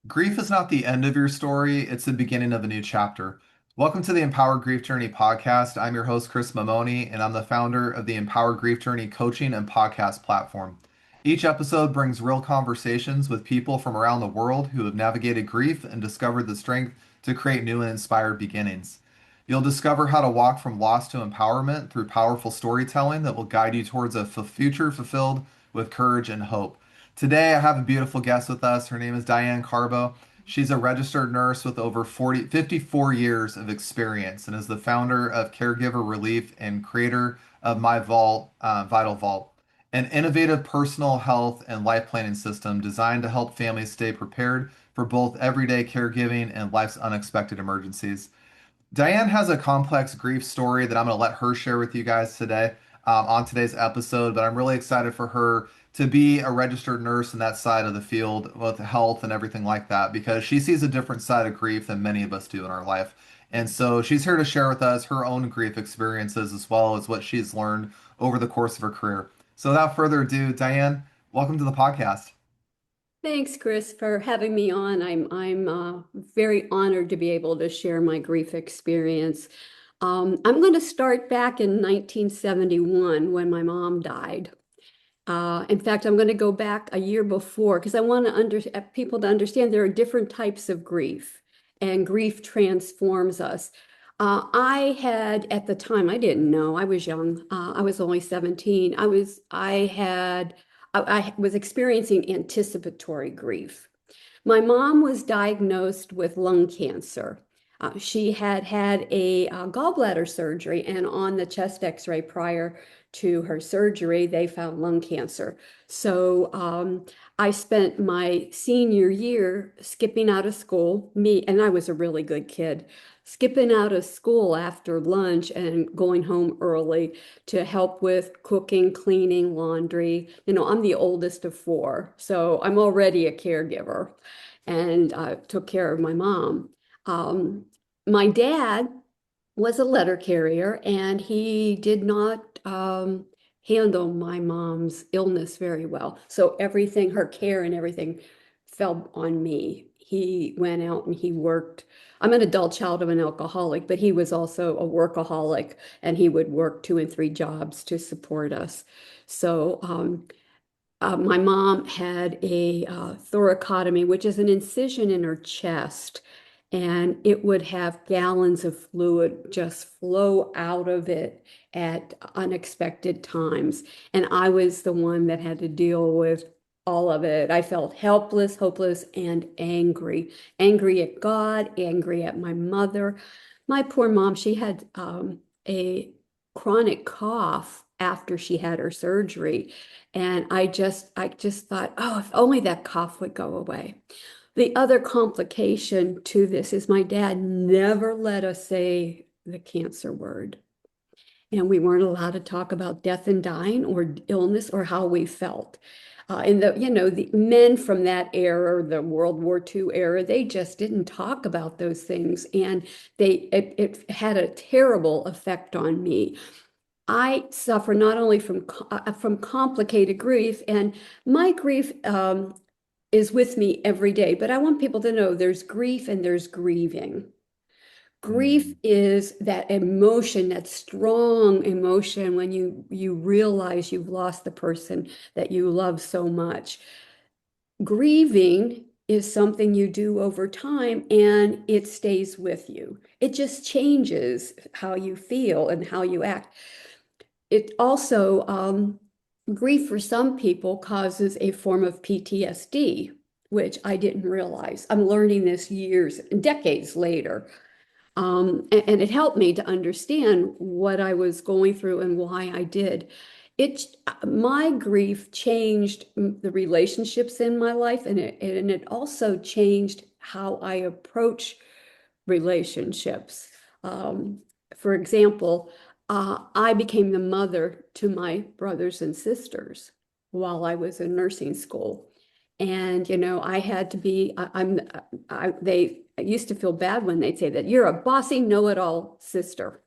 Grief is not the end of your story, it's the beginning of a new chapter. Welcome to the Empower Grief Journey podcast. I'm your host, Chris Mamone, and I'm the founder of the Empower Grief Journey coaching and podcast platform. Each episode brings real conversations with people from around the world who have navigated grief and discovered the strength to create new and inspired beginnings. You'll discover how to walk from loss to empowerment through powerful storytelling that will guide you towards a future fulfilled with courage and hope. Today, I have a beautiful guest with us. Her name is Diane Carbo. She's a registered nurse with over 54 years of experience and is the founder of Caregiver Relief and creator of My Vault, Vital Vault, an innovative personal health and life planning system designed to help families stay prepared for both everyday caregiving and life's unexpected emergencies. Diane has a complex grief story that I'm going to let her share with you guys today on today's episode, but I'm really excited for her to be a registered nurse in that side of the field with health and everything like that because she sees a different side of grief than many of us do in our life. And so she's here to share with us her own grief experiences as well as what she's learned over the course of her career. So without further ado, Diane, welcome to the podcast. Thanks, Chris, for having me on. I'm very honored to be able to share my grief experience. I'm going to start back in 1971 when my mom died. In fact, I'm going to go back a year before because I want people to understand there are different types of grief, and grief transforms us. I had at the time, I didn't know, I was young. I was only 17. I was experiencing anticipatory grief. My mom was diagnosed with lung cancer. She had had a gallbladder surgery, and on the chest x-ray prior to her surgery, they found lung cancer. So I spent my senior year skipping out of school, and I was a really good kid, skipping out of school after lunch and going home early to help with cooking, cleaning, laundry. I'm the oldest of four, so I'm already a caregiver and took care of my mom. Um, my dad was a letter carrier, and he did not handle my mom's illness very well. So everything, her care and everything, fell on me. He went out and he worked. I'm an adult child of an alcoholic, but he was also a workaholic, and he would work two and three jobs to support us. So my mom had a thoracotomy, which is an incision in her chest, and it would have gallons of fluid just flow out of it at unexpected times. And I was the one that had to deal with all of it. I felt helpless, hopeless, and angry. Angry at God, angry at my mother. My poor mom, she had a chronic cough after she had her surgery. And I just thought, oh, if only that cough would go away. The other complication to this is my dad never let us say the cancer word. And we weren't allowed to talk about death and dying or illness or how we felt. And the men from that era, the World War II era, they just didn't talk about those things. And it had a terrible effect on me. I suffer not only from complicated grief, and my grief is with me every day. But I want people to know there's grief and there's grieving. Grief Mm. is that emotion, that strong emotion when you realize you've lost the person that you love so much. Grieving is something you do over time and it stays with you. It just changes how you feel and how you act. It also, grief for some people causes a form of PTSD, which I didn't realize. I'm learning this years, decades later. And it helped me to understand what I was going through and why I did. My grief changed the relationships in my life, and it also changed how I approach relationships. Um, for example, I became the mother to my brothers and sisters while I was in nursing school. And, I had to be, they used to feel bad when they'd say that you're a bossy know-it-all sister.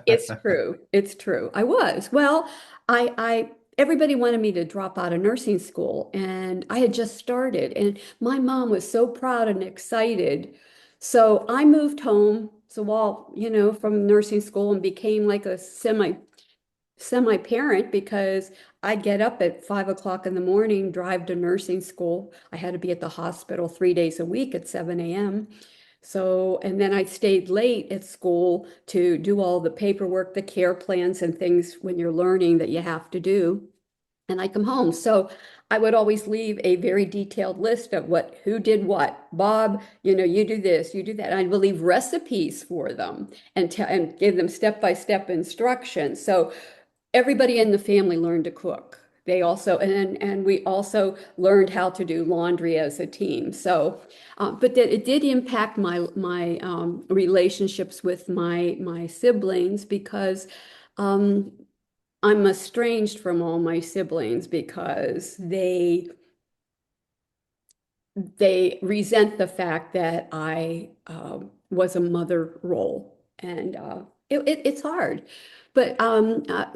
It's true. It's true. I was. Well, I everybody wanted me to drop out of nursing school, and I had just started, and my mom was so proud and excited. So I moved home. So while, from nursing school and became like a semi-parent because I'd get up at 5 o'clock in the morning, drive to nursing school. I had to be at the hospital 3 days a week at 7 a.m. So, and then I stayed late at school to do all the paperwork, the care plans and things when you're learning that you have to do. And I come home. So I would always leave a very detailed list of who did what. Bob, you do this, you do that. And I would leave recipes for them and give them step-by-step instructions. So everybody in the family learned to cook. They also, and we also learned how to do laundry as a team. So, but that it did impact my relationships with my siblings because um, I'm estranged from all my siblings because they resent the fact that I was a mother role, and it's hard. But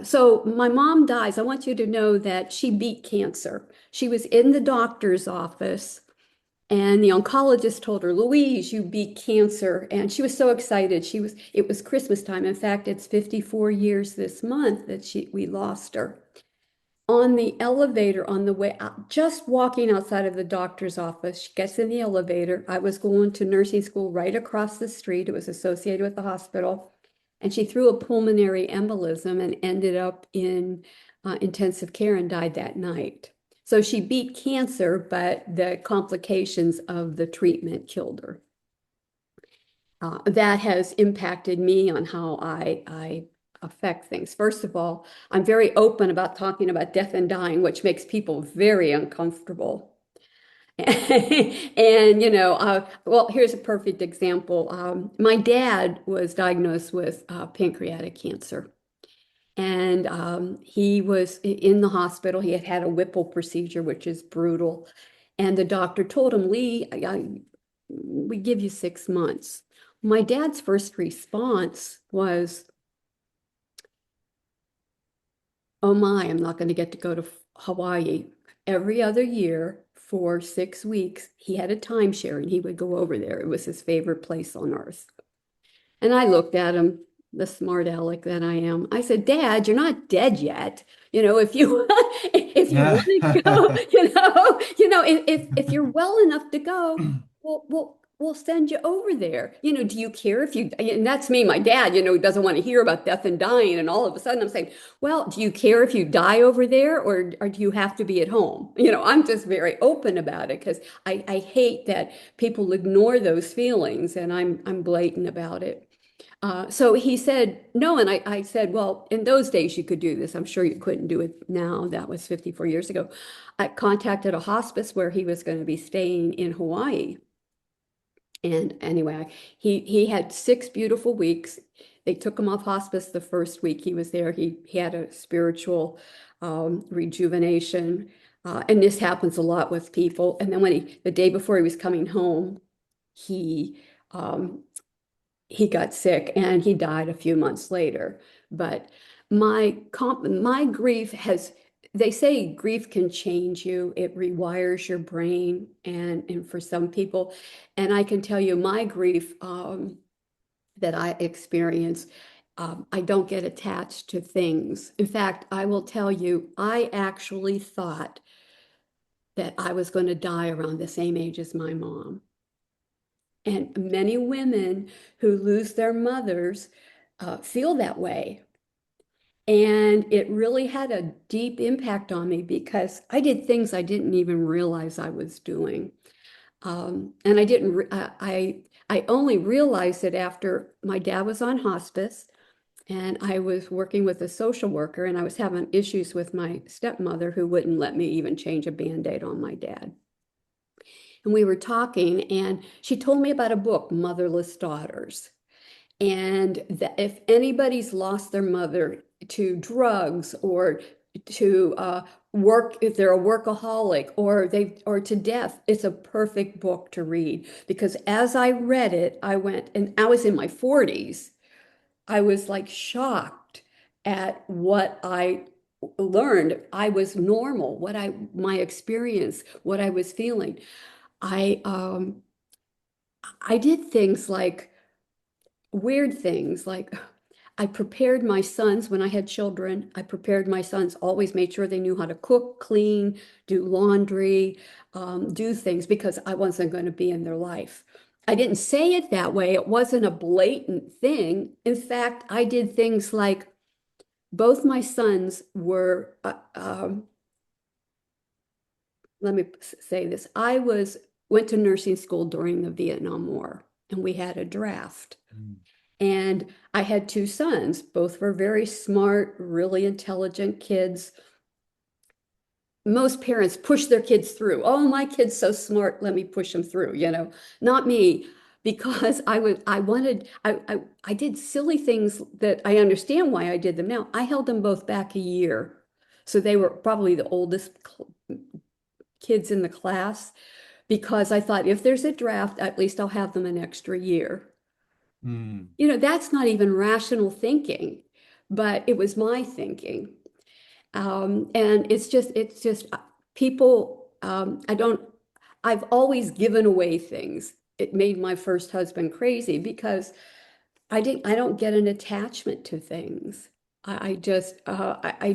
so my mom dies. I want you to know that she beat cancer. She was in the doctor's office, and the oncologist told her, "Louise, you beat cancer," and she was so excited. It was Christmas time. In fact, it's 54 years this month that we lost her on the elevator on the way out, just walking outside of the doctor's office. She gets in the elevator. I was going to nursing school right across the street. It was associated with the hospital. And she threw a pulmonary embolism and ended up in intensive care and died that night. So she beat cancer, but the complications of the treatment killed her. That has impacted me on how I affect things. First of all, I'm very open about talking about death and dying, which makes people very uncomfortable. And, well, here's a perfect example. My dad was diagnosed with pancreatic cancer, and he was in the hospital. He had had a Whipple procedure, which is brutal. And the doctor told him, Lee, we give you 6 months. My dad's first response was, oh my, I'm not going to get to go to Hawaii. Every other year for 6 weeks, he had a timeshare and he would go over there. It was his favorite place on earth. And I looked at him, the smart aleck that I am. I said, Dad, you're not dead yet. If you if you Yeah. want to go, if you're well enough to go, we'll send you over there. Do you care if you, and that's me, my dad, doesn't want to hear about death and dying. And all of a sudden I'm saying, well, do you care if you die over there or do you have to be at home? I'm just very open about it because I hate that people ignore those feelings, and I'm blatant about it. So he said no, and I said, well, in those days you could do this. I'm sure you couldn't do it now. That was 54 years ago. I contacted a hospice where he was going to be staying in Hawaii. And anyway, he had 6 beautiful weeks. They took him off hospice the first week he was there. He had a spiritual rejuvenation. And this happens a lot with people. And then the day before he was coming home, he um, he got sick and he died a few months later. But my grief has, they say grief can change you. It rewires your brain, and for some people, and I can tell you my grief that I experience. I don't get attached to things. In fact, I will tell you, I actually thought that I was going to die around the same age as my mom. And many women who lose their mothers feel that way. And it really had a deep impact on me because I did things I didn't even realize I was doing. And I didn't, I only realized it after my dad was on hospice and I was working with a social worker, and I was having issues with my stepmother who wouldn't let me even change a Band-Aid on my dad. And we were talking, and she told me about a book, Motherless Daughters. And that if anybody's lost their mother to drugs or to work, if they're a workaholic or to death, it's a perfect book to read. Because as I read it, I went, and I was in my 40s. I was like shocked at what I learned I was normal, my experience, what I was feeling. I I did things like weird things like I prepared my sons when I had children. I prepared my sons, always made sure they knew how to cook, clean, do laundry, do things because I wasn't going to be in their life. I didn't say it that way. It wasn't a blatant thing. In fact, I did things like both my sons were, let me say this. Went to nursing school during the Vietnam War, and we had a draft. Mm. And I had two sons. Both were very smart, really intelligent kids. Most parents push their kids through. Oh, my kid's so smart, let me push him through, Not me, because I did silly things that I understand why I did them now. I held them both back a year. So they were probably the oldest kids in the class because I thought if there's a draft, at least I'll have them an extra year. Mm. That's not even rational thinking, but it was my thinking. And it's just people, I've always given away things. It made my first husband crazy because I don't get an attachment to things. I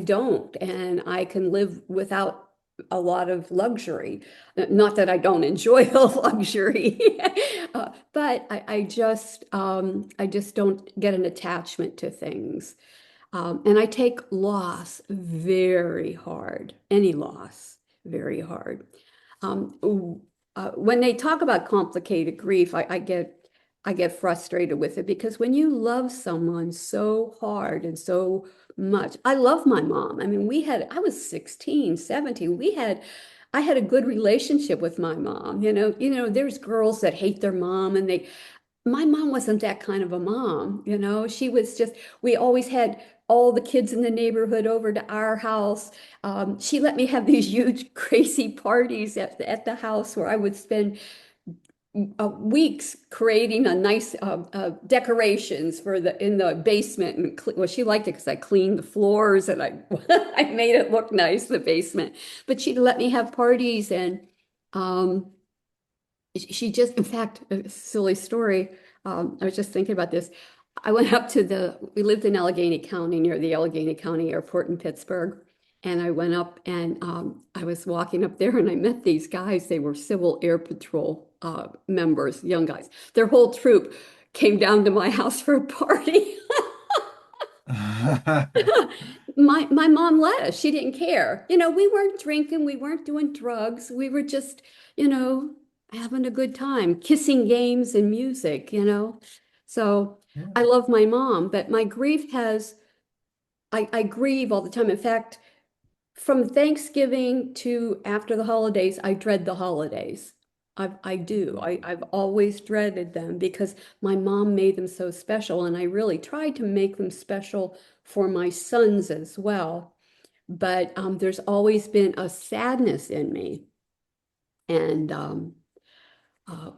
don't, and I can live without a lot of luxury. Not that I don't enjoy the luxury, but I just don't get an attachment to things. And I take loss very hard, any loss very hard. When they talk about complicated grief, I get frustrated with it because when you love someone so hard and so much, I love my mom. I mean, I was 16, 17. I had a good relationship with my mom. There's girls that hate their mom and my mom wasn't that kind of a mom. She was just, we always had all the kids in the neighborhood over to our house. She let me have these huge, crazy parties at the house where I would spend weeks creating a nice decorations for in the basement. And well, she liked it because I cleaned the floors and I I made it look nice, the basement. But she'd let me have parties and um, she just, in fact, a silly story. I was just thinking about this. I went up we lived in Allegheny County near the Allegheny County Airport in Pittsburgh. And I went up and I was walking up there and I met these guys. They were Civil Air Patrol members, young guys. Their whole troop came down to my house for a party. My mom let us. She didn't care. We weren't drinking, we weren't doing drugs. We were just, having a good time, kissing games and music. So Yeah. I love my mom, but my grief I grieve all the time. In fact, from Thanksgiving to after the holidays, I dread the holidays. I do. I've always dreaded them because my mom made them so special, and I really tried to make them special for my sons as well. But there's always been a sadness in me, and uh,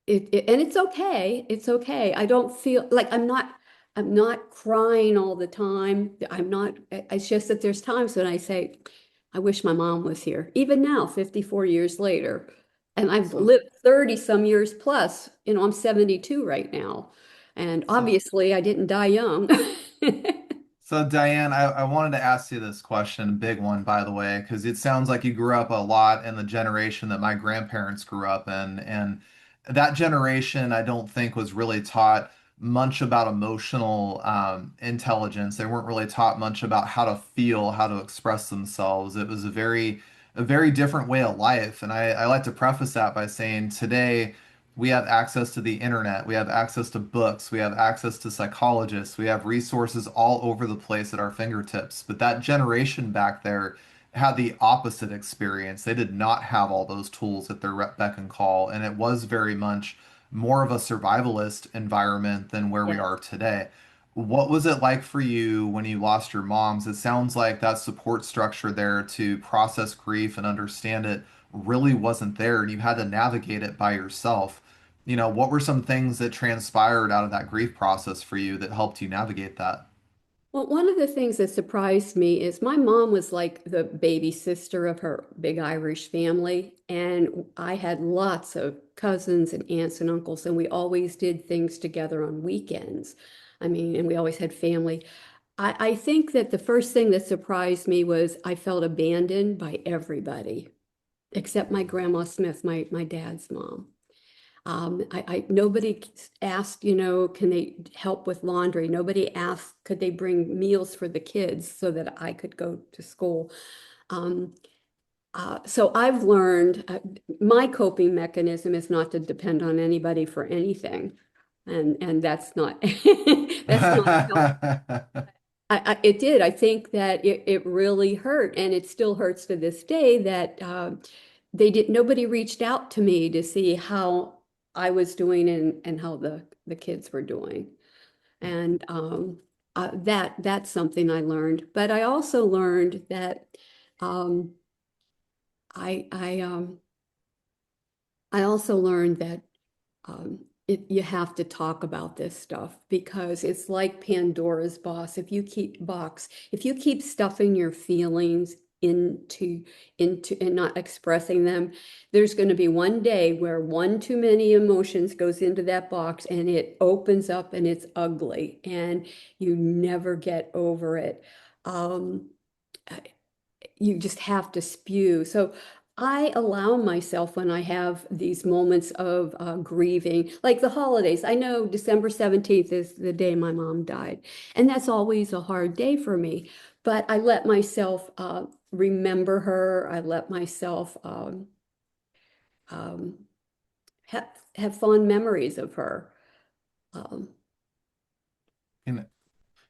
and it's okay. It's okay. I don't feel like I'm not crying all the time. I'm not, it's just that there's times when I say, I wish my mom was here. Even now, 54 years later. And I've So, lived 30 some years plus. I'm 72 right now. And so obviously I didn't die young. So, Diane, I wanted to ask you this question, a big one, by the way, because it sounds like you grew up a lot in the generation that my grandparents grew up in. And that generation, I don't think, was really taught much about emotional intelligence. They weren't really taught much about how to feel, how to express themselves. It was a very different way of life. And I like to preface that by saying today, we have access to the internet, we have access to books, we have access to psychologists, we have resources all over the place at our fingertips. But that generation back there had the opposite experience. They did not have all those tools at their beck and call, and it was very much more of a survivalist environment than where we Yes. are today. What was it like for you when you lost your moms? It sounds like that support structure there to process grief and understand it really wasn't there, and you had to navigate it by yourself. What were some things that transpired out of that grief process for you that helped you navigate that? Well, one of the things that surprised me is my mom was like the baby sister of her big Irish family, and I had lots of cousins and aunts and uncles, and we always did things together on weekends. I mean, and we always had family. I think that the first thing that surprised me was I felt abandoned by everybody except my grandma Smith, my dad's mom. Nobody asked, can they help with laundry? Nobody asked, could they bring meals for the kids so that I could go to school? Um, so I've learned my coping mechanism is not to depend on anybody for anything, and that's not that's not help. It did. I think that it really hurt, and it still hurts to this day that nobody reached out to me to see how I was doing and how the kids were doing. And that's something I learned. But I also learned that um, I I I also learned that you have to talk about this stuff because it's like Pandora's box. If you keep stuffing your feelings into and not expressing them, there's going to be one day where one too many emotions goes into that box and it opens up and it's ugly and you never get over it. Um, you just have to spew. So I allow myself when I have these moments of grieving, like the holidays. I know December 17th is the day my mom died, and that's always a hard day for me. But I let myself remember her. I let myself um, have fond memories of her. Um,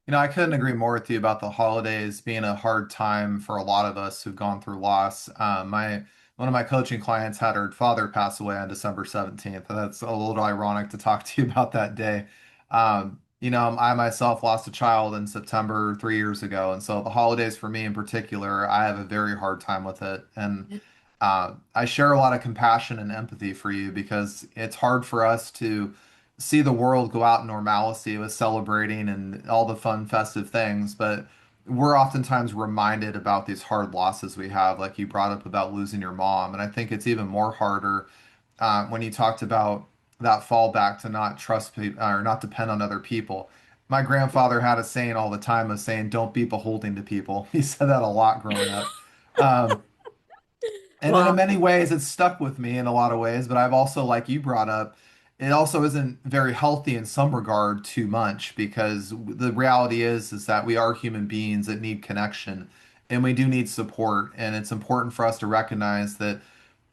I couldn't agree more with you about the holidays being a hard time for a lot of us who've gone through loss. My one of my coaching clients had her father pass away on December 17th. And that's a little ironic to talk to you about that day. I myself lost a child in September 3 years ago, and so the holidays for me in particular, I have a very hard time with it. And I share a lot of compassion and empathy for you because it's hard for us to see the world go out in normalcy with celebrating and all the fun, festive things, but we're oftentimes reminded about these hard losses we have, like you brought up about losing your mom. And I think it's even more harder when you talked about that fallback to not trust people or not depend on other people. My grandfather had a saying all the time of saying, "Don't be beholden to people." He said that a lot growing up. Um, and in wow. many ways, it's stuck with me in a lot of ways, but I've also, like you brought up, it also isn't very healthy in some regard too much because the reality is that we are human beings that need connection and we do need support. And it's important for us to recognize that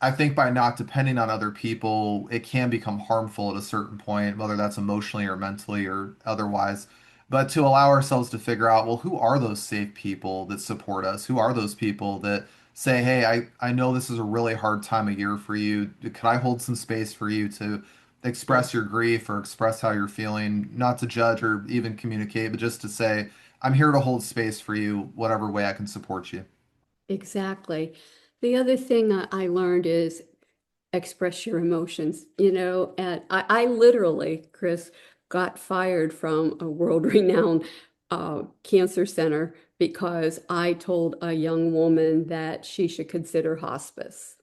I think by not depending on other people, it can become harmful at a certain point, whether that's emotionally or mentally or otherwise. But to allow ourselves to figure out, well, who are those safe people that support us? Who are those people that say, hey, I know this is a really hard time of year for you. Could I hold some space for you to express your grief or express how you're feeling? Not to judge or even communicate, but just to say, I'm here to hold space for you, whatever way I can support you. Exactly. The other thing I learned is express your emotions, and I literally, Chris, got fired from a world-renowned cancer center because I told a young woman that she should consider hospice.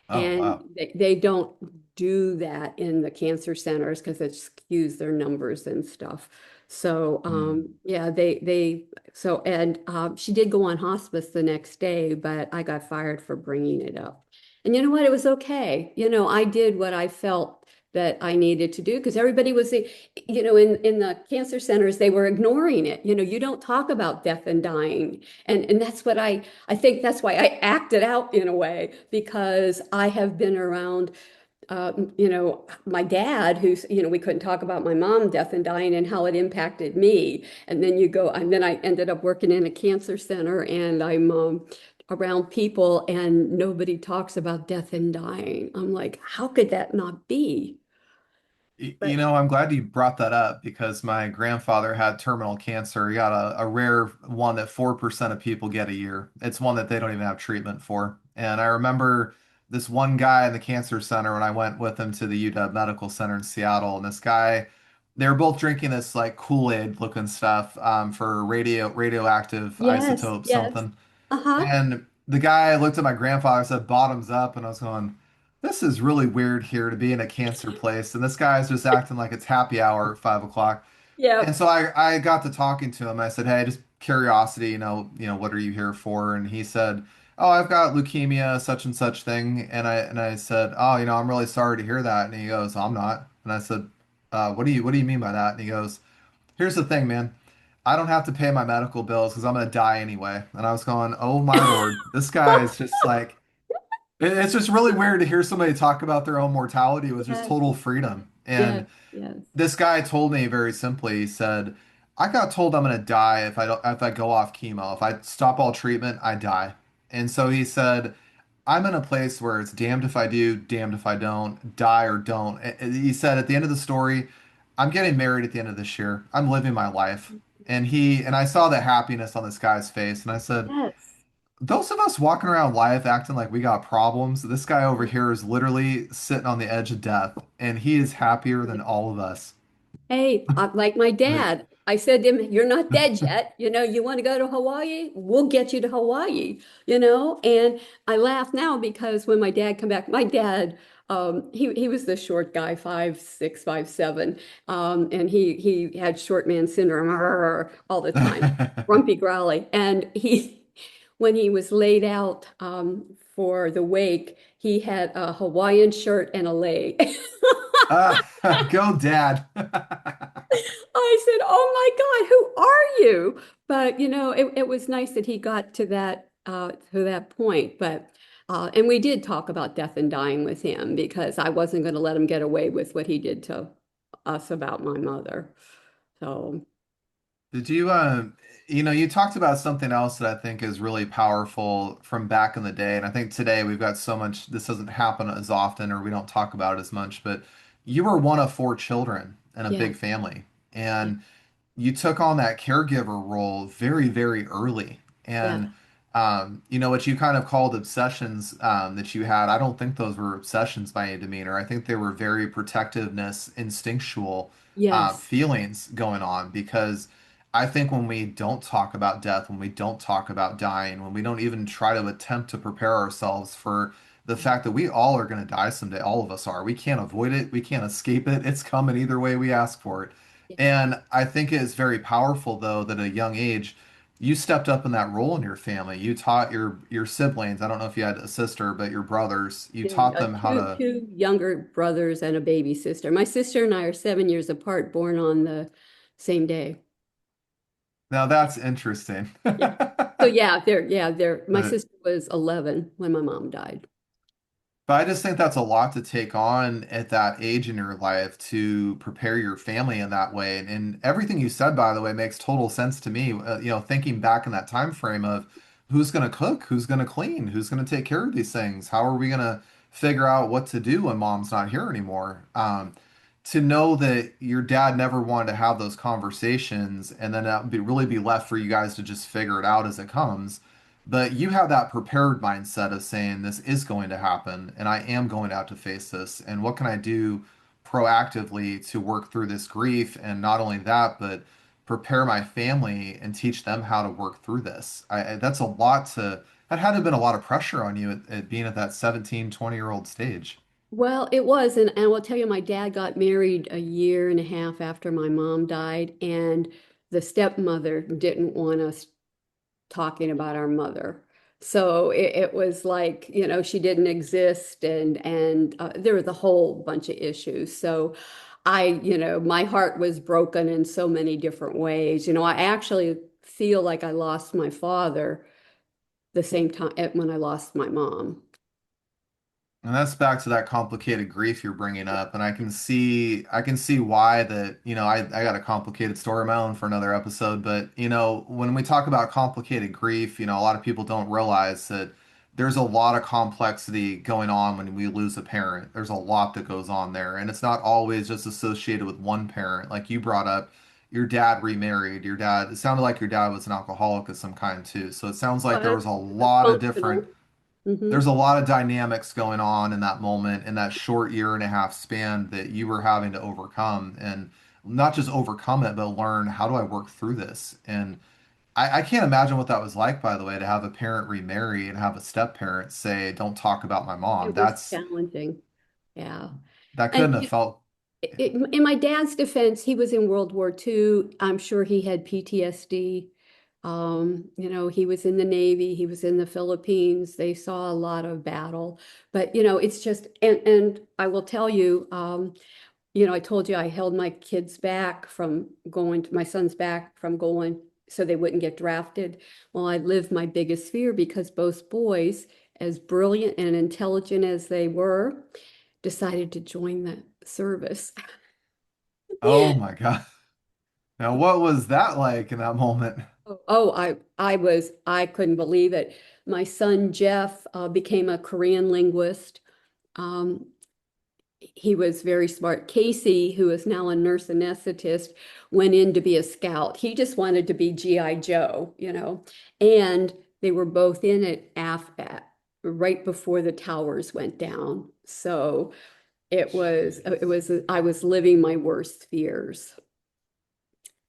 Oh, And wow. they don't do that in the cancer centers because it skews their numbers and stuff. So Hmm. yeah, and she did go on hospice the next day, but I got fired for bringing it up. And you know what? It was okay. I did what I felt that I needed to do because everybody was, in the cancer centers, they were ignoring it. You don't talk about death and dying. And that's what I think that's why I acted out in a way because I have been around, my dad, who's, we couldn't talk about my mom death and dying and how it impacted me. And then I ended up working in a cancer center and I'm around people and nobody talks about death and dying. I'm like, how could that not be? But I'm glad you brought that up because my grandfather had terminal cancer. He got a rare one that 4% of people get a year. It's one that they don't even have treatment for. And I remember this one guy in the cancer center when I went with him to the UW Medical Center in Seattle. And this guy they were both drinking this like Kool-Aid looking stuff for radioactive Yes, isotope yes. something. Uh-huh. And the guy looked at my grandfather and said, bottoms up. And I was going, this is really weird here to be in a cancer place. And this guy's just acting like it's happy hour at 5 o'clock. And Yep. so I got to talking to him. I said, hey, just curiosity, what are you here for? And he said, oh, I've got leukemia, such and such thing. And I said, oh, I'm really sorry to hear that. And he goes, I'm not. And I said, what do you mean by that? And he goes, here's the thing, man. I don't have to pay my medical bills because I'm gonna die anyway. And I was going, oh my Lord, this guy is just like, it's just really weird to hear somebody talk about their own mortality with just Yes, total freedom. yes, And yes. this guy told me very simply, he said, I got told I'm gonna die if I go off chemo. If I stop all treatment, I die. And so he said, I'm in a place where it's damned if I do, damned if I don't, die or don't. He said at the end of the story, I'm getting married at the end of this year. I'm living my life. And I saw the happiness on this guy's face, and I said, Yes. those of us walking around life acting like we got problems, this guy over here is literally sitting on the edge of death, and he is happier than all of us. Hey, like my dad, I said to him, "You're not dead yet. You want to go to Hawaii? We'll get you to Hawaii, And I laugh now because when my dad come back, my dad, he was the short guy, 5'6", 5'7", and he had short man syndrome all the time, grumpy, growly, and he when he was laid out for the wake, he had a Hawaiian shirt and a lei. Go, Dad. I said, "Oh my God, who are you?" But it was nice that he got to that point. But and we did talk about death and dying with him because I wasn't going to let him get away with what he did to us about my mother. So Did you, you talked about something else that I think is really powerful from back in the day. And I think today we've got so much, this doesn't happen as often or we don't talk about it as much, but you were one of four children in a yeah, big family. yeah, And you took on that caregiver role very, very early. And, yeah, what you kind of called obsessions that you had, I don't think those were obsessions by any demeanor. I think they were very protectiveness, instinctual yes, feelings going on because I think when we don't talk about death, when we don't talk about dying, when we don't even try to attempt to prepare ourselves for the fact that we all are going to die someday, all of us are. We can't avoid it. We can't escape it. It's coming either way we ask for it. yeah, And I think it is very powerful, though, that at a young age, you stepped up in that role in your family. You taught your siblings, I don't know if you had a sister, but your brothers, you yeah. taught them how to. Two younger brothers and a baby sister. My sister and I are 7 years apart, born on the same day. Now that's interesting. Yeah. So they're my But sister was 11 when my mom died. But I just think that's a lot to take on at that age in your life to prepare your family in that way. And everything you said, by the way, makes total sense to me. Thinking back in that time frame of who's going to cook, who's going to clean, who's going to take care of these things, how are we going to figure out what to do when mom's not here anymore? To know that your dad never wanted to have those conversations and then really be left for you guys to just figure it out as it comes, but you have that prepared mindset of saying this is going to happen and I am going to have to face this. And what can I do proactively to work through this grief? And not only that, but prepare my family and teach them how to work through this. That's a lot that had to have been a lot of pressure on you at being at that 17, 20-year-old stage. Well, it was, and I will tell you, my dad got married a year and a half after my mom died, and the stepmother didn't want us talking about our mother. So it was like, she didn't exist, and there was a whole bunch of issues. So my heart was broken in so many different ways. I actually feel like I lost my father the same time when I lost my mom. And that's back to that complicated grief you're bringing up, and I can see why that, I got a complicated story of my own for another episode, but when we talk about complicated grief, a lot of people don't realize that there's a lot of complexity going on when we lose a parent. There's a lot that goes on there, and it's not always just associated with one parent. Like you brought up, your dad remarried, it sounded like your dad was an alcoholic of some kind too. So it sounds like there Was was a He was lot of different functional. Hmm. there's a lot of dynamics going on in that moment in that short year and a half span that you were having to overcome. And not just overcome it, but learn how do I work through this. And I can't imagine what that was like, by the way, to have a parent remarry and have a step parent say, "Don't talk about my mom." It was challenging. Yeah. That And couldn't have felt. in my dad's defense, he was in World War II. I'm sure he had PTSD. He was in the Navy, he was in the Philippines. They saw a lot of battle. But, it's just, and I will tell you, I told you I held my kids back from going to my son's back from going so they wouldn't get drafted. Well, I lived my biggest fear because both boys, as brilliant and intelligent as they were, decided to join the service. Oh my God. Now, what was that like in that moment? Oh, I couldn't believe it. My son Jeff became a Korean linguist. Um, he was very smart. Casey, who is now a nurse anesthetist, went in to be a scout. He just wanted to be GI Joe. And they were both in it right before the towers went down. So I was living my worst fears.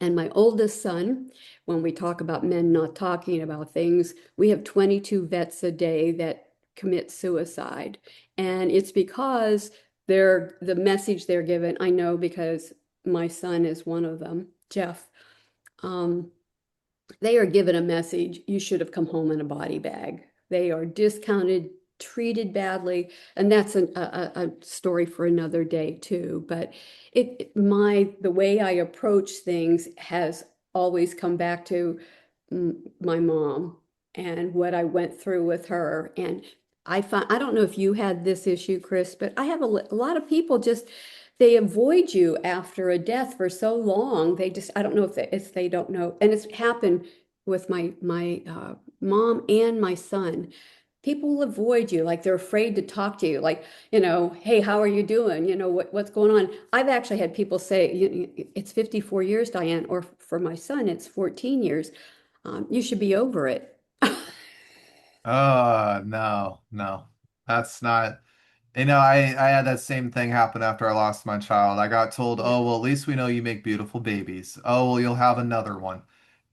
And my oldest son, when we talk about men not talking about things, we have 22 vets a day that commit suicide. And it's because the message they're given, I know because my son is one of them, Jeff. Um, they are given a message, you should have come home in a body bag. They are discounted, treated badly, and that's a story for another day too. But the way I approach things has always come back to my mom and what I went through with her. And I don't know if you had this issue, Chris, but I have a lot of people just they avoid you after a death for so long. I don't know if they don't know. And it's happened with my mom and my son. People avoid you, like they're afraid to talk to you, like, hey, how are you doing? What's going on? I've actually had people say, it's 54 years, Diane, or for my son, it's 14 years. You should be over it. No, no, that's not. I had that same thing happen after I lost my child. I got told, Yeah, "Oh, well, at least we know you make beautiful babies. Oh, well, you'll have another one."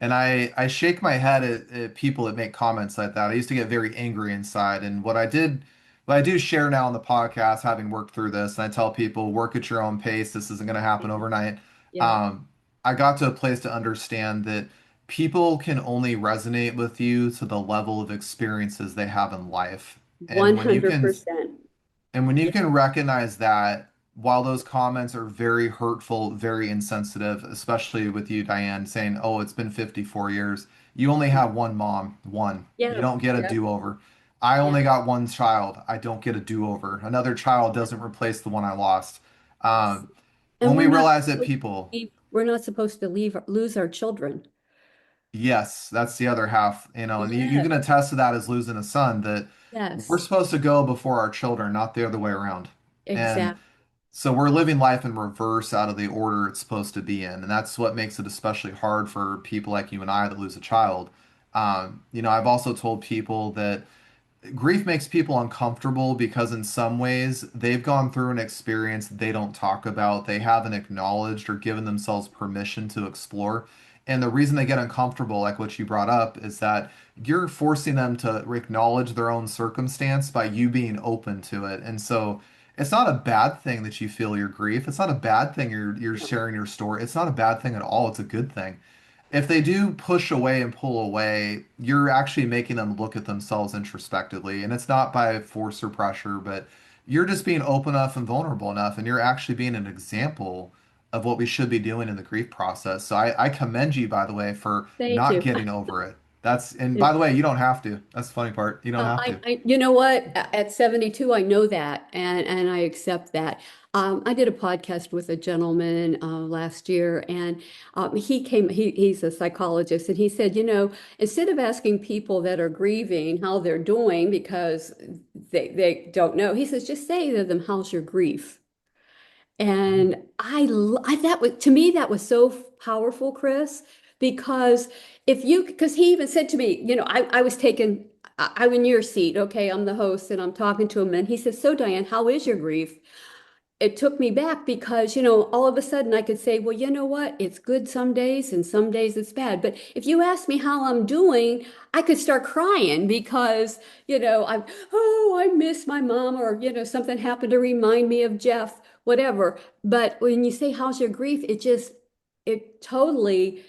And I shake my head at people that make comments like that. I used to get very angry inside. And what I do share now on the podcast, having worked through this, and I tell people, work at your own pace. This isn't going to happen overnight. yeah, Um, I got to a place to understand that people can only resonate with you to the level of experiences they have in life. And when you can 100%. and when you Yeah, can recognize that, while those comments are very hurtful, very insensitive, especially with you, Diane, saying, "Oh, it's been 54 years. You only have one mom, one. You yeah, don't get a yeah, do-over. I yeah, only got one child. I don't get a do-over. Another child doesn't replace the one I lost." yes. Um, And when we realize that people, we're not supposed to lose our children. yes, that's the other half, and you Yes, can attest to that as losing a son, that we're yes, supposed to go before our children, not the other way around. And exactly. so we're living life in reverse out of the order it's supposed to be in. And that's what makes it especially hard for people like you and I that lose a child. I've also told people that grief makes people uncomfortable because in some ways they've gone through an experience they don't talk about, they haven't acknowledged or given themselves permission to explore. And the reason they get uncomfortable, like what you brought up, is that you're forcing them to acknowledge their own circumstance by you being open to it. And so it's not a bad thing that you feel your grief. It's not a bad thing you're No, sharing your story. It's not a bad thing at all. It's a good thing. If they do push away and pull away, you're actually making them look at themselves introspectively. And it's not by force or pressure, but you're just being open enough and vulnerable enough. And you're actually being an example of what we should be doing in the grief process. So I commend you, by the way, for thank not you. getting over it. And by the way, you don't have to. That's the funny part. You don't have to. You know what? At 72, I know that, and I accept that. I did a podcast with a gentleman last year, and he's a psychologist, and he said, instead of asking people that are grieving how they're doing because they don't know, he says, just say to them, how's your grief? And that was to me that was so powerful, Chris, because because he even said to me, I was taken, I'm in your seat, okay, I'm the host and I'm talking to him, and he says, so Diane, how is your grief? it took me back because, all of a sudden I could say, well, you know what? It's good some days and some days it's bad. But if you ask me how I'm doing, I could start crying because, I miss my mom or, something happened to remind me of Jeff, whatever. But when you say, how's your grief? It totally,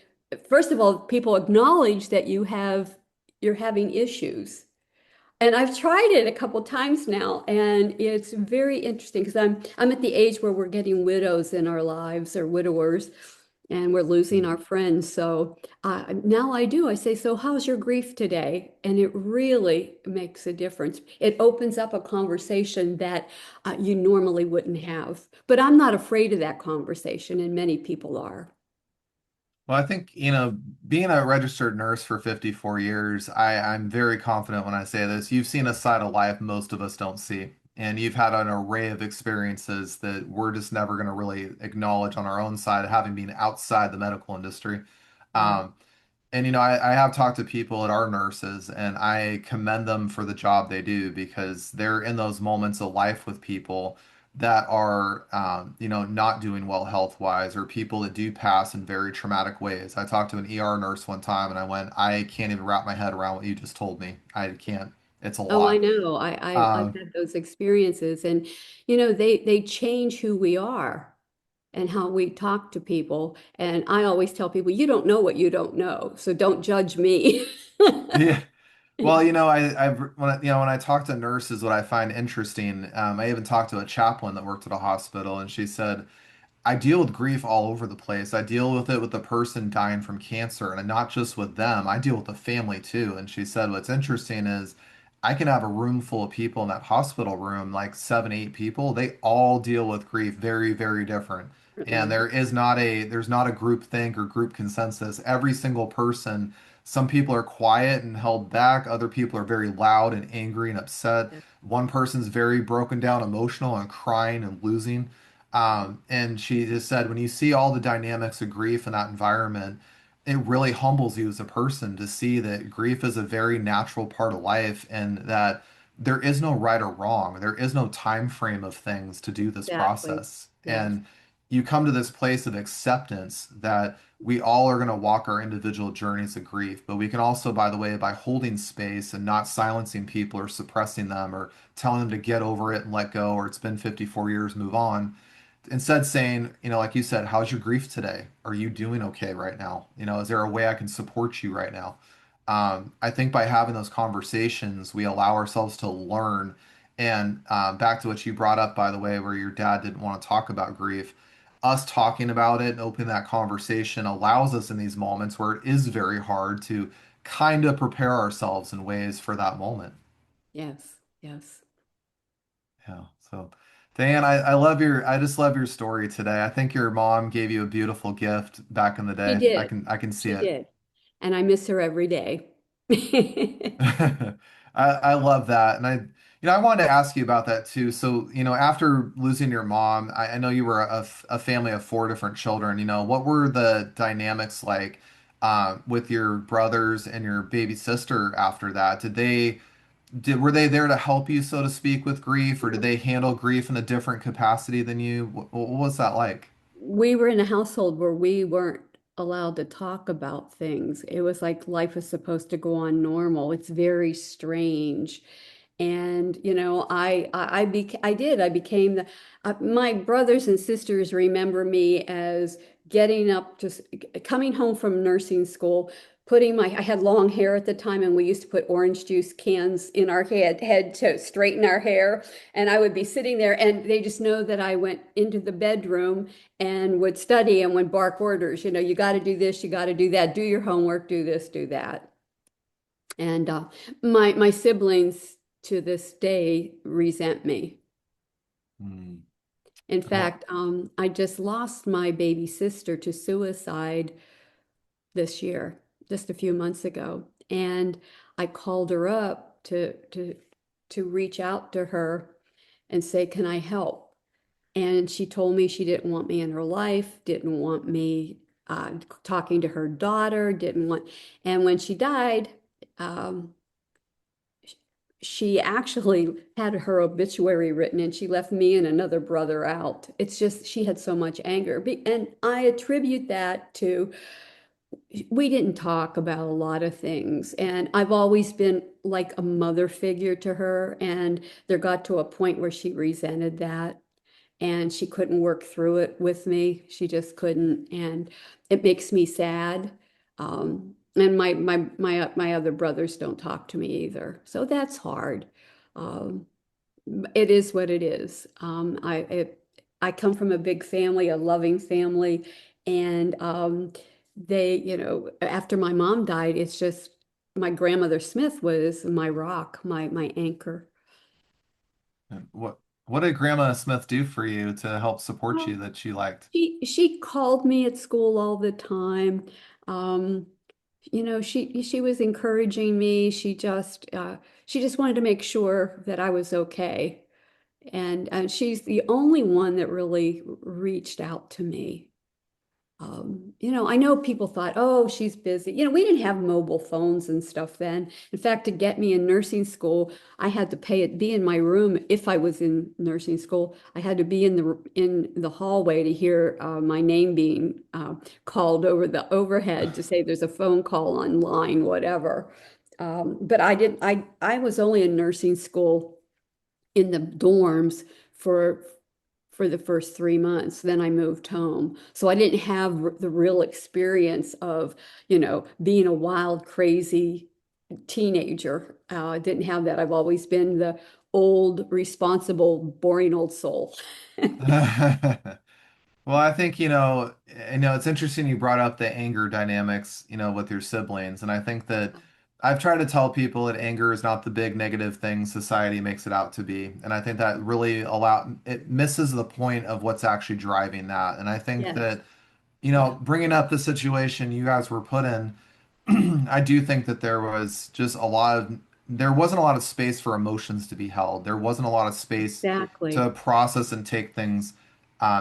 first of all, people acknowledge that you're having issues. And I've tried it a couple times now, and it's very interesting because I'm at the age where we're getting widows in our lives or widowers, and we're losing our friends. So now I do. I say, so how's your grief today? And it really makes a difference. It opens up a conversation that you normally wouldn't have. But I'm not afraid of that conversation, and many people are. Well, I think, being a registered nurse for 54 years, I'm very confident when I say this. You've seen a side of life most of us don't see. And you've had an array of experiences that we're just never going to really acknowledge on our own side, having been outside the medical industry. Yeah, Um, and I have talked to people that are nurses, and I commend them for the job they do because they're in those moments of life with people that are, not doing well health-wise, or people that do pass in very traumatic ways. I talked to an ER nurse one time, and I went, I can't even wrap my head around what you just told me. I can't. It's a oh, I lot. know. I've Um, had those experiences, and they change who we are and how we talk to people. And I always tell people, you don't know what you don't know, so don't judge me. yeah. Well, when I talk to nurses, what I find interesting, I even talked to a chaplain that worked at a hospital, and she said, I deal with grief all over the place. I deal with it with the person dying from cancer, and not just with them. I deal with the family too. And she said, what's interesting is I can have a room full of people in that hospital room, like 7, 8 people. They all deal with grief very, very different. And Right. there's not a group think or group consensus. Every single person, some people are quiet and held back. Other people are very loud and angry and upset. Yeah, One person's very broken down, emotional and crying and losing. And she just said, when you see all the dynamics of grief in that environment, it really humbles you as a person to see that grief is a very natural part of life and that there is no right or wrong. There is no time frame of things to do this exactly. process. Yes. And you come to this place of acceptance that we all are going to walk our individual journeys of grief, but we can also, by the way, by holding space and not silencing people or suppressing them or telling them to get over it and let go, or it's been 54 years, move on, instead saying, like you said, how's your grief today? Are you doing okay right now? Is there a way I can support you right now? I think by having those conversations, we allow ourselves to learn. And back to what you brought up, by the way, where your dad didn't want to talk about grief, us talking about it and opening that conversation allows us in these moments where it is very hard to kind of prepare ourselves in ways for that moment. Yes. Yes. Yeah. So, Diane, I just love your story today. I think your mom gave you a beautiful gift back in the She day. did. I can see She it. did. And I miss her every day. I love that. And I wanted to ask you about that too. So, after losing your mom, I know you were a family of 4 different children. What were the dynamics like with your brothers and your baby sister after that? Were they there to help you, so to speak, with grief, or did they handle grief in a different capacity than you? What was that like? We were in a household where we weren't allowed to talk about things. It was like life was supposed to go on normal. It's very strange. And I became my brothers and sisters remember me as getting up, just coming home from nursing school, I had long hair at the time, and we used to put orange juice cans in our head to straighten our hair. And I would be sitting there, and they just know that I went into the bedroom and would study and would bark orders. You got to do this, you got to do that, do your homework, do this, do that. And my siblings to this day resent me. Hmm. In Well, fact, I just lost my baby sister to suicide this year, just a few months ago. And I called her up to reach out to her and say, "Can I help?" And she told me she didn't want me in her life, didn't want me talking to her daughter, didn't want. And when she died, um, she actually had her obituary written and she left me and another brother out. It's just she had so much anger. And I attribute that to we didn't talk about a lot of things. And I've always been like a mother figure to her. And there got to a point where she resented that and she couldn't work through it with me. She just couldn't. And it makes me sad. And my other brothers don't talk to me either. So that's hard. Um, it is what it is. I come from a big family, a loving family, and they, after my mom died, it's just my grandmother Smith was my rock, my anchor. And what did Grandma Smith do for you to help support Oh, you that she liked? she called me at school all the time. Um, she was encouraging me. She just wanted to make sure that I was okay. And she's the only one that really reached out to me. I know people thought, oh, she's busy. We didn't have mobile phones and stuff then. In fact, to get me in nursing school, I had to be in my room. If I was in nursing school, I had to be in the hallway to hear my name being called over the overhead to say there's a phone call on line, whatever. But I was only in nursing school in the dorms for for the first 3 months. Then I moved home. So I didn't have the real experience of, being a wild, crazy teenager. I didn't have that. I've always been the old, responsible, boring old soul. Well, I think, it's interesting you brought up the anger dynamics, with your siblings. And I think that I've tried to tell people that anger is not the big negative thing society makes it out to be. And I think that really it misses the point of what's actually driving that. And I think Yes. that, Yeah. bringing up the situation you guys were put in, I do think that there wasn't a lot of space for emotions to be held. There wasn't a lot of space Exactly. to process and take things,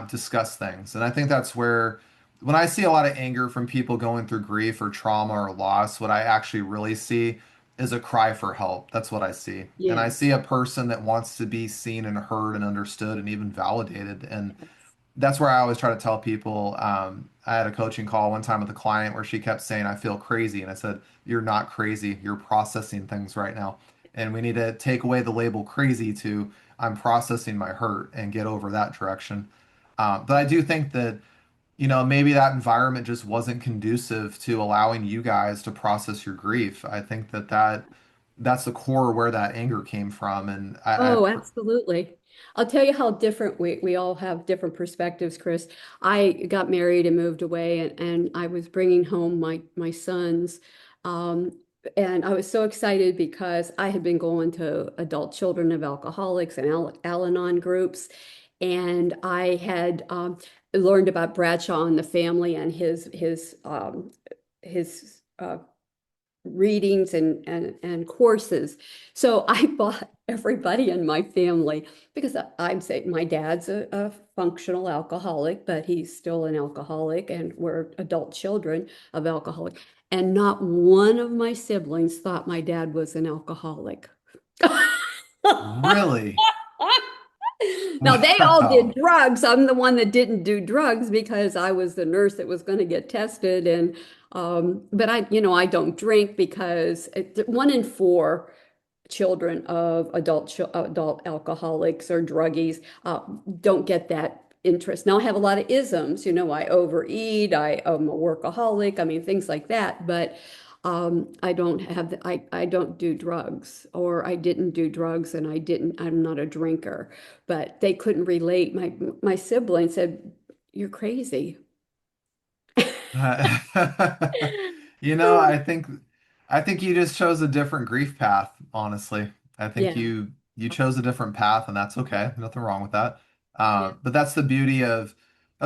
discuss things. And I think that's where, when I see a lot of anger from people going through grief or trauma or loss, what I actually really see is a cry for help. That's what I see. And I see Yes. a person that wants to be seen and heard and understood and even validated. And Yes. that's where I always try to tell people. I had a coaching call one time with a client where she kept saying, I feel crazy. And I said, You're not crazy. You're processing things right now. And we need to take away the label crazy to I'm processing my hurt and get over that direction. But I do think that, maybe that environment just wasn't conducive to allowing you guys to process your grief. I think that's the core where that anger came from. And Oh, absolutely. I'll tell you how different we all have different perspectives, Chris. I got married and moved away and I was bringing home my sons. Um, and I was so excited because I had been going to adult children of alcoholics and Al-Anon groups. And I had learned about Bradshaw and the family and his readings and courses. So I bought everybody in my family because I'm saying my dad's a functional alcoholic, but he's still an alcoholic, and we're adult children of alcoholic. And not one of my siblings thought my dad was an alcoholic. really, Now they all did wow. drugs. I'm the one that didn't do drugs because I was the nurse that was going to get tested. And but I don't drink because 1 in 4 children of adult alcoholics or druggies don't get that interest. Now I have a lot of isms. I overeat. I'm a workaholic. I mean things like that. But I don't have I don't do drugs, or I didn't do drugs, and I'm not a drinker. But they couldn't relate. My sibling said, "You're crazy." I think you just chose a different grief path, honestly. I think Yeah. you chose a different path, and that's okay. Nothing wrong with that. Yeah. But that's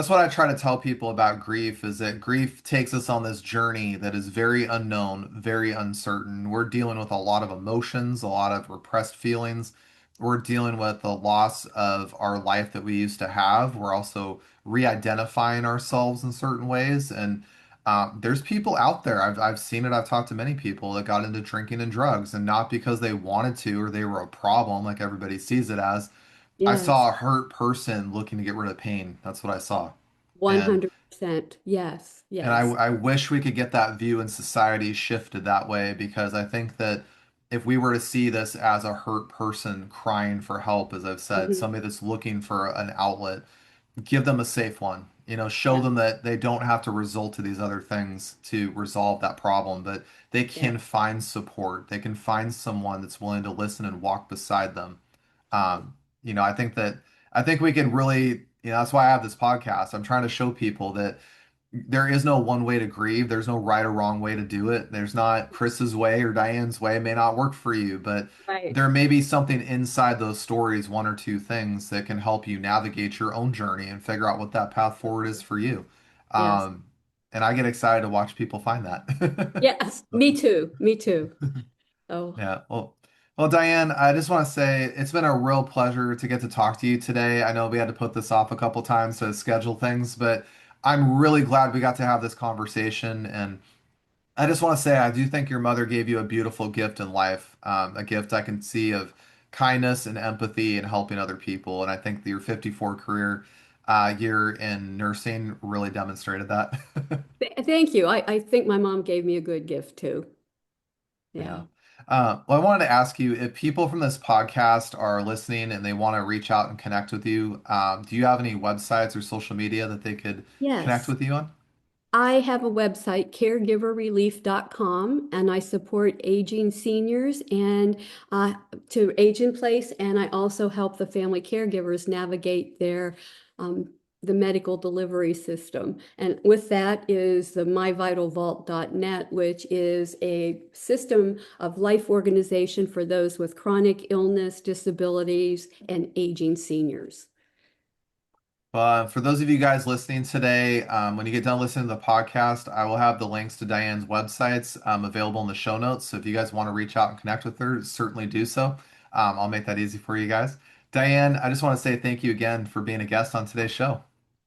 what I try to tell people about grief is that grief takes us on this journey that is very unknown, very uncertain. We're dealing with a lot of emotions, a lot of repressed feelings. We're dealing with the loss of our life that we used to have. We're also re-identifying ourselves in certain ways. And There's people out there. I've seen it. I've talked to many people that got into drinking and drugs, and not because they wanted to or they were a problem like everybody sees it as. I Yes, saw a hurt person looking to get rid of pain. That's what I saw. And 100%. Yes, and yes. I wish we could get that view in society shifted that way because I think that if we were to see this as a hurt person crying for help, as I've said, Hmm. somebody that's looking for an outlet, give them a safe one. Show Yeah, them that they don't have to resort to these other things to resolve that problem, but they yeah, can find support. They can find someone that's willing to listen and walk beside them. I think we can really, that's why I have this podcast. I'm trying to show people that there is no one way to grieve. There's no right or wrong way to do it. There's not Chris's way or Diane's way. It may not work for you, but right. there may be something inside those stories, one or two things that can help you navigate your own journey and figure out what that path forward is for you. Yes, Um, and I get excited to watch people find that. yes. Me too. Me too. Oh, Yeah. Well, Diane, I just want to say it's been a real pleasure to get to talk to you today. I know we had to put this off a couple times to schedule things, but I'm really glad we got to have this conversation. And I just want to say, I do think your mother gave you a beautiful gift in life, a gift I can see of kindness and empathy and helping other people. And I think that your 54 career year in nursing really demonstrated that. thank you. I think my mom gave me a good gift too. Yeah. Yeah. Well, I wanted to ask you if people from this podcast are listening and they want to reach out and connect with you, do you have any websites or social media that they could connect Yes. with you on? I have a website, caregiverrelief.com, and I support aging seniors and to age in place. And I also help the family caregivers navigate um, the medical delivery system. And with that is the myvitalvault.net, which is a system of life organization for those with chronic illness, disabilities, and aging seniors. For those of you guys listening today, when you get done listening to the podcast, I will have the links to Diane's websites available in the show notes. So if you guys want to reach out and connect with her, certainly do so. I'll make that easy for you guys. Diane, I just want to say thank you again for being a guest on today's show.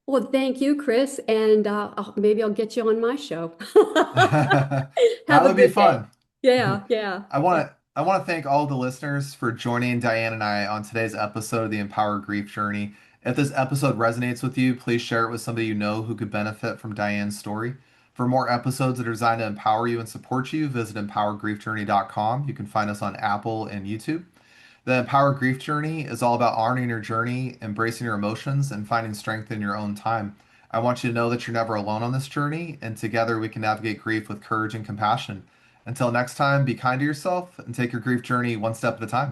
Well, thank you, Chris, and maybe I'll get you on my show. That Have a would be good day. fun. Yeah, yeah, yeah. I want to thank all the listeners for joining Diane and I on today's episode of the Empower Grief Journey. If this episode resonates with you, please share it with somebody you know who could benefit from Diane's story. For more episodes that are designed to empower you and support you, visit empowergriefjourney.com. You can find us on Apple and YouTube. The Empower Grief Journey is all about honoring your journey, embracing your emotions, and finding strength in your own time. I want you to know that you're never alone on this journey, and together we can navigate grief with courage and compassion. Until next time, be kind to yourself and take your grief journey one step at a time.